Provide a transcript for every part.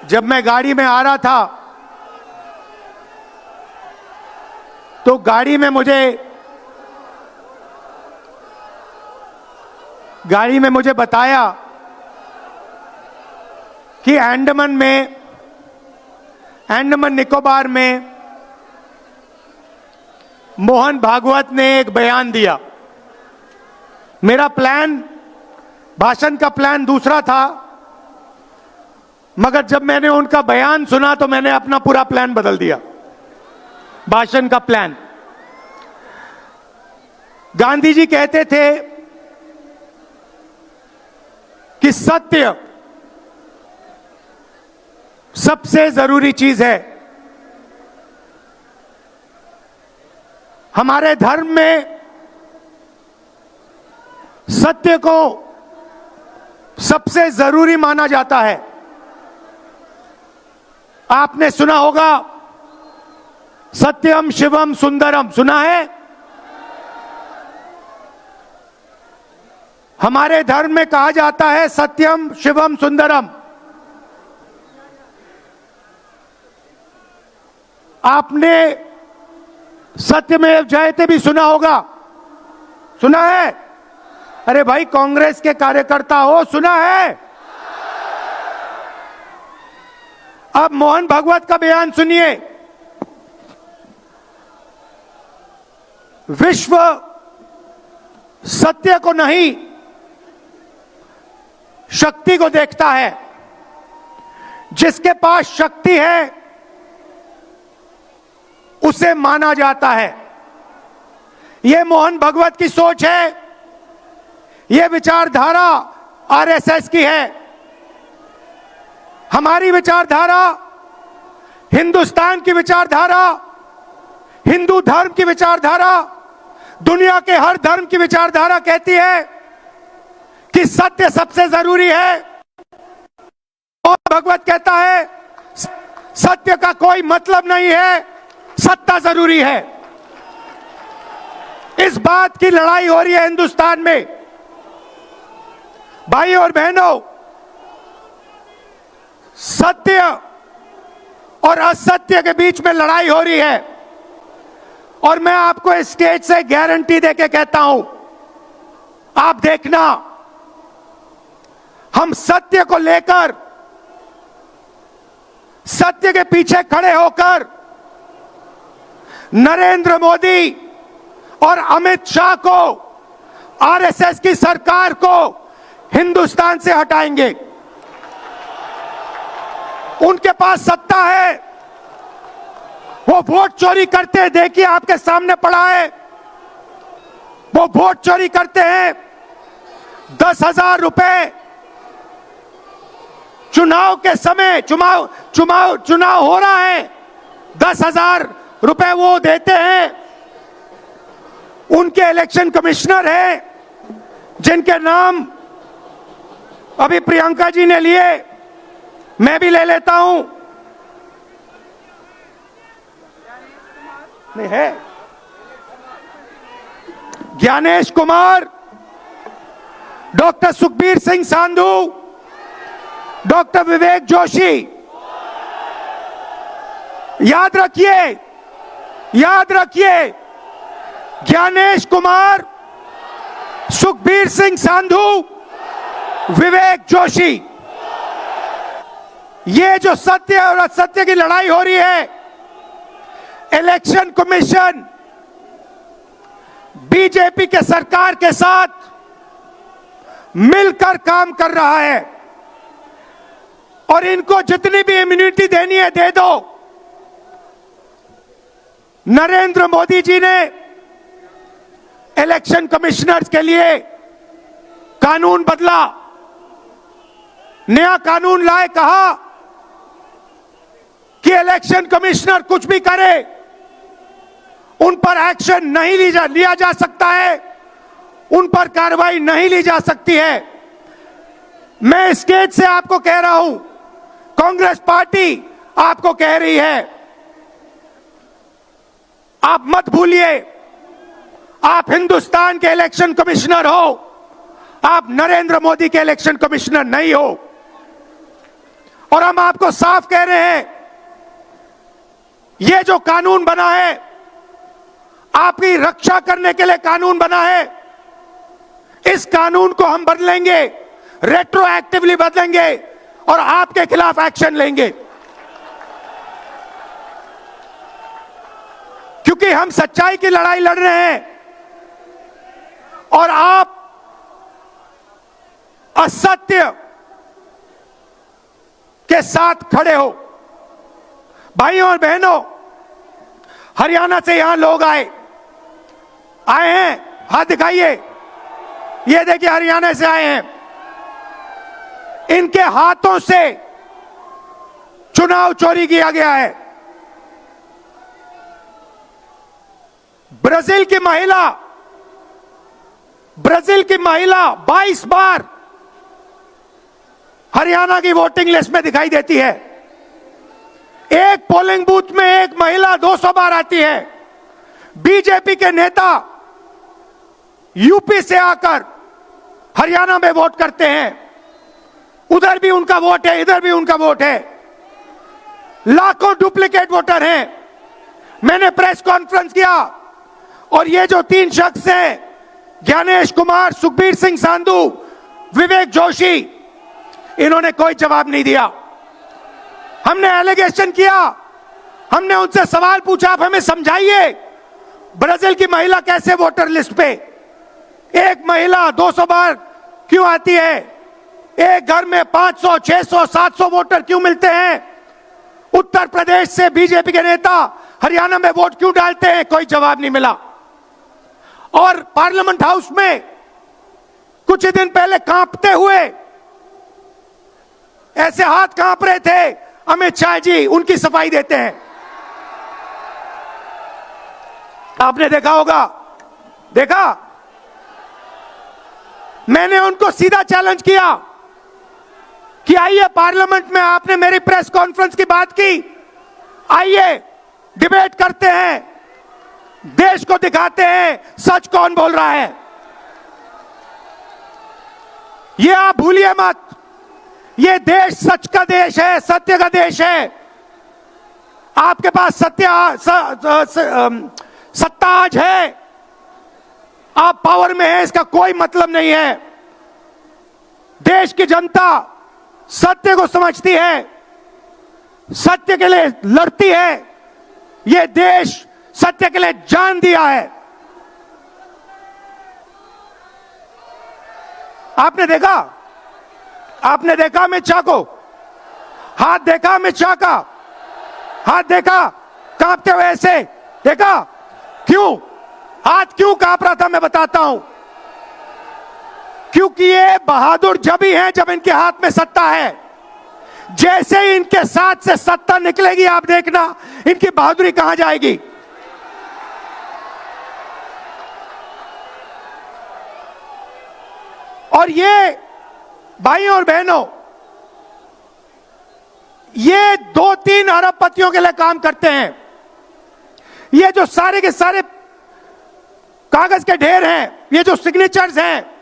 जब मैं गाड़ी में आ रहा था तो गाड़ी में मुझे बताया कि अंडमान निकोबार में मोहन भागवत ने एक बयान दिया। मेरा भाषण का प्लान दूसरा था, मगर जब मैंने उनका बयान सुना तो मैंने अपना पूरा प्लान बदल दिया, भाषण का प्लान। गांधी जी कहते थे कि सत्य सबसे जरूरी चीज है। हमारे धर्म में सत्य को सबसे जरूरी माना जाता है। आपने सुना होगा सत्यम शिवम सुंदरम, सुना है? हमारे धर्म में कहा जाता है सत्यम शिवम सुंदरम। आपने सत्यमेव जयते भी सुना होगा, सुना है? अरे भाई कांग्रेस के कार्यकर्ता हो, सुना है? अब मोहन भागवत का बयान सुनिए। विश्व सत्य को नहीं, शक्ति को देखता है। जिसके पास शक्ति है उसे माना जाता है। यह मोहन भागवत की सोच है, यह विचारधारा आरएसएस की है। हमारी विचारधारा, हिंदुस्तान की विचारधारा, हिंदू धर्म की विचारधारा, दुनिया के हर धर्म की विचारधारा कहती है कि सत्य सबसे जरूरी है। और भगवत कहता है सत्य का कोई मतलब नहीं है, सत्ता जरूरी है। इस बात की लड़ाई हो रही है हिंदुस्तान में। भाई और बहनों, सत्य और असत्य के बीच में लड़ाई हो रही है। और मैं आपको इस स्टेज से गारंटी देके कहता हूं, आप देखना, हम सत्य को लेकर, सत्य के पीछे खड़े होकर नरेंद्र मोदी और अमित शाह को, आरएसएस की सरकार को हिंदुस्तान से हटाएंगे। उनके पास सत्ता है, वो वोट चोरी करते हैं। देखिए आपके सामने पड़ा है, वो वोट चोरी करते हैं। 10,000 रुपए चुनाव के समय, चुनाव हो रहा है, 10,000 रुपए वो देते हैं। उनके इलेक्शन कमिश्नर हैं जिनके नाम अभी प्रियंका जी ने लिए, मैं भी ले लेता हूं। नहीं है? Gyanesh Kumar, doctor Sukhbir Singh Sandhu, doctor Vivek Joshi. याद रखिए, ज्ञानेश कुमार, सुखबीर सिंह सांधू, विवेक जोशी। ये जो सत्य और असत्य की लड़ाई हो रही है, इलेक्शन कमीशन बीजेपी के सरकार के साथ मिलकर काम कर रहा है। और इनको जितनी भी इम्यूनिटी देनी है दे दो। नरेंद्र मोदी जी ने इलेक्शन कमिश्नर्स के लिए कानून बदला, नया कानून लाए, कहा कि इलेक्शन कमिश्नर कुछ भी करे, उन पर एक्शन नहीं लिया जा सकता है, उन पर कार्रवाई नहीं ली जा सकती है। मैं स्टेज से आपको कह रहा हूं, कांग्रेस पार्टी आपको कह रही है, आप मत भूलिए, आप हिंदुस्तान के इलेक्शन कमिश्नर हो, आप नरेंद्र मोदी के इलेक्शन कमिश्नर नहीं हो। और हम आपको साफ कह रहे हैं, ये जो कानून बना है आपकी रक्षा करने के लिए कानून बना है। इस कानून को हम बदलेंगे, रेट्रोएक्टिवली बदलेंगे और आपके खिलाफ एक्शन लेंगे, क्योंकि हम सच्चाई की लड़ाई लड़ रहे हैं और आप असत्य के साथ खड़े हो। भाइयों और बहनों, हरियाणा से यहां लोग आए हैं, हाथ दिखाइए। ये देखिए, हरियाणा से आए हैं। इनके हाथों से चुनाव चोरी किया गया है। ब्राजील की महिला 22 बार हरियाणा की वोटिंग लिस्ट में दिखाई देती है। एक पोलिंग बूथ में एक महिला 200 बार आती है। बीजेपी के नेता यूपी से आकर हरियाणा में वोट करते हैं। उधर भी उनका वोट है, इधर भी उनका वोट है। लाखों डुप्लीकेट वोटर हैं। मैंने प्रेस कॉन्फ्रेंस किया और ये जो 3 शख्स हैं, ज्ञानेश कुमार, सुखबीर सिंह सांधू, विवेक जोशी, इन्होंने कोई जवाब नहीं दिया। हमने एलिगेशन किया, हमने उनसे सवाल पूछा, आप हमें समझाइए ब्राजील की महिला कैसे वोटर लिस्ट पे, एक महिला 200 बार क्यों आती है? एक घर में 500, 600, 700 वोटर क्यों मिलते हैं? उत्तर प्रदेश से बीजेपी के नेता हरियाणा में वोट क्यों डालते हैं? कोई जवाब नहीं मिला। और पार्लियामेंट हाउस में कुछ ही दिन पहले कांपते हुए, ऐसे हाथ कांप रहे थे, अमित शाह जी उनकी सफाई देते हैं। आपने देखा होगा, देखा? मैंने उनको सीधा चैलेंज किया कि आइए पार्लियामेंट में, आपने मेरी प्रेस कॉन्फ्रेंस की बात की, आइए डिबेट करते हैं, देश को दिखाते हैं सच कौन बोल रहा है। ये आप भूलिए मत, ये देश सच का देश है, सत्य का देश है। आपके पास सत्ता आज है, आप पावर में हैं, इसका कोई मतलब नहीं है। देश की जनता सत्य को समझती है, सत्य के लिए लड़ती है। ये देश सत्य के लिए जान दिया है। आपने देखा अमित शाह को, हाथ देखा अमित शाह का, हाथ देखा कांपते हुए ऐसे, देखा? क्यों हाथ क्यों कांप रहा था? मैं बताता हूं। क्योंकि ये बहादुर जब ही हैं जब इनके हाथ में सत्ता है। जैसे ही इनके साथ से सत्ता निकलेगी, आप देखना इनकी बहादुरी कहां जाएगी। और ये भाइयों और बहनों, ये 2-3 अरबपतियों के लिए काम करते हैं। ये जो सारे के सारे कागज के ढेर हैं, ये जो सिग्नेचर्स हैं,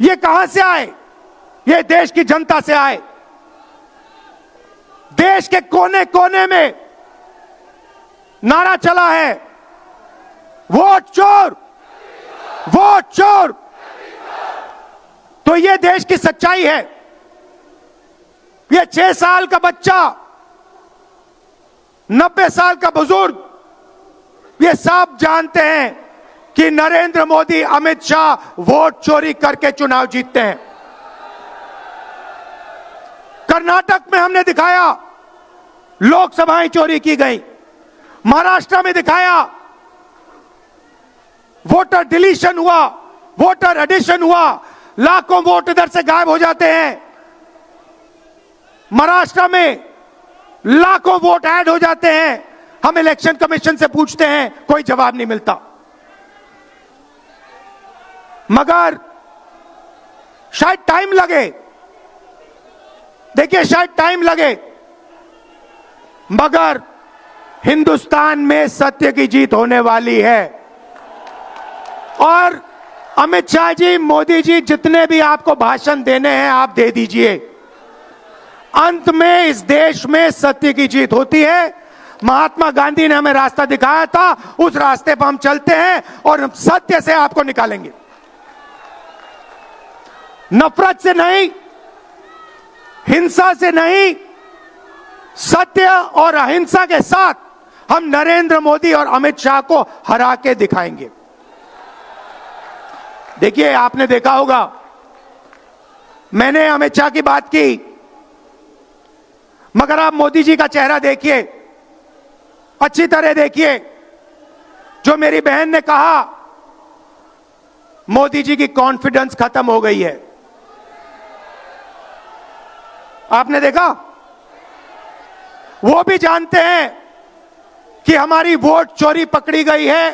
ये कहां से आए? ये देश की जनता से आए। देश के कोने कोने में नारा चला है, वोट चोर, वोट चोर। तो ये देश की सच्चाई है। ये 6 साल का बच्चा, 90 साल का बुजुर्ग, ये सब जानते हैं कि नरेंद्र मोदी, अमित शाह वोट चोरी करके चुनाव जीतते हैं। कर्नाटक में हमने दिखाया लोकसभाएं चोरी की गई, महाराष्ट्र में दिखाया वोटर डिलीशन हुआ, वोटर एडिशन हुआ, लाखों वोट इधर से गायब हो जाते हैं। महाराष्ट्र में लाखों वोट ऐड हो जाते हैं। हम इलेक्शन कमीशन से पूछते हैं, कोई जवाब नहीं मिलता। मगर शायद टाइम लगे, देखिए शायद टाइम लगे, मगर हिंदुस्तान में सत्य की जीत होने वाली है। और अमित शाह जी, मोदी जी, जितने भी आपको भाषण देने हैं आप दे दीजिए। अंत में इस देश में सत्य की जीत होती है। महात्मा गांधी ने हमें रास्ता दिखाया था, उस रास्ते पर हम चलते हैं और सत्य से आपको निकालेंगे। नफरत से नहीं, हिंसा से नहीं, सत्य और अहिंसा के साथ हम नरेंद्र मोदी और अमित शाह को हरा के दिखाएंगे। देखिए, आपने देखा होगा, मैंने अमित शाह की बात की, मगर आप मोदी जी का चेहरा देखिए, अच्छी तरह देखिए। जो मेरी बहन ने कहा, मोदी जी की कॉन्फिडेंस खत्म हो गई है। आपने देखा? वो भी जानते हैं कि हमारी वोट चोरी पकड़ी गई है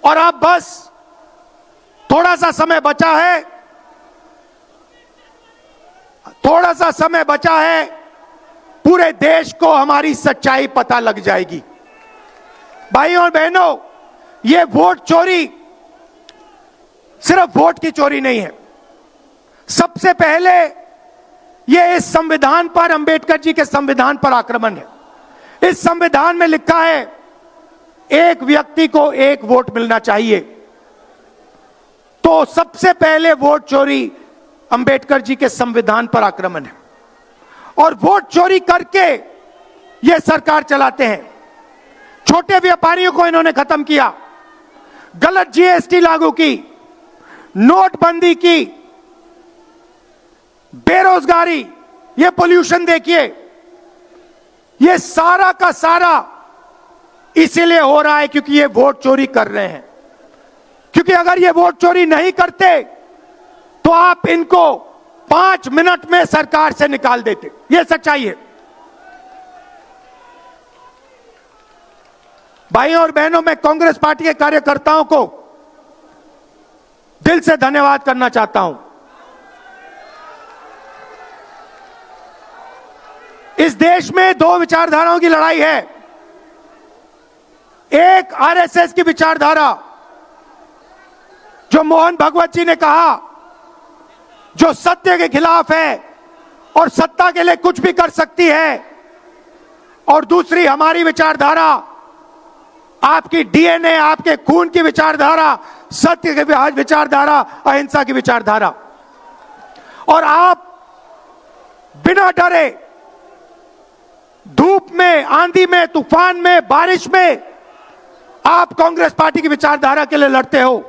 और अब बस थोड़ा सा समय बचा है, थोड़ा सा समय बचा है, पूरे देश को हमारी सच्चाई पता लग जाएगी। भाइयों और बहनों, ये वोट चोरी सिर्फ वोट की चोरी नहीं है। सबसे पहले ये इस संविधान पर, अंबेडकर जी के संविधान पर आक्रमण है। इस संविधान में लिखा है एक व्यक्ति को एक वोट मिलना चाहिए। तो सबसे पहले वोट चोरी अंबेडकर जी के संविधान पर आक्रमण है और वोट चोरी करके ये सरकार चलाते हैं। छोटे व्यापारियों को इन्होंने खत्म किया, गलत जीएसटी लागू की, नोटबंदी की, बेरोजगारी, ये पोल्यूशन देखिए, ये सारा का सारा इसीलिए हो रहा है क्योंकि ये वोट चोरी कर रहे हैं। क्योंकि अगर ये वोट चोरी नहीं करते तो आप इनको 5 मिनट में सरकार से निकाल देते। ये सच्चाई है। भाइयों और बहनों, मैं कांग्रेस पार्टी के कार्यकर्ताओं को दिल से धन्यवाद करना चाहता हूं। इस देश में 2 विचारधाराओं की लड़ाई है। एक आरएसएस की विचारधारा, जो मोहन भगवत जी ने कहा, जो सत्य के खिलाफ है और सत्ता के लिए कुछ भी कर सकती है, और दूसरी हमारी विचारधारा, आपकी डीएनए, आपके खून की विचारधारा, सत्य की विचारधारा, अहिंसा की विचारधारा। और आप बिना डरे, धूप में, आंधी में, तूफान में, बारिश में, आप कांग्रेस पार्टी की विचारधारा के लिए लड़ते हो।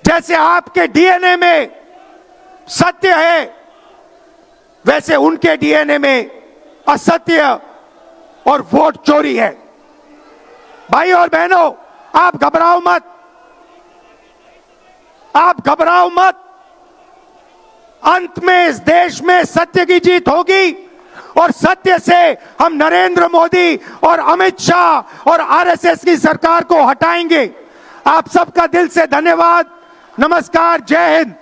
जैसे आपके डीएनए में सत्य है, वैसे उनके डीएनए में असत्य और वोट चोरी है। भाइयों और बहनों, आप घबराओ मत, आप घबराओ मत। अंत में इस देश में सत्य की जीत होगी और सत्य से हम नरेंद्र मोदी और अमित शाह और आरएसएस की सरकार को हटाएंगे। आप सबका दिल से धन्यवाद। नमस्कार, जय हिंद।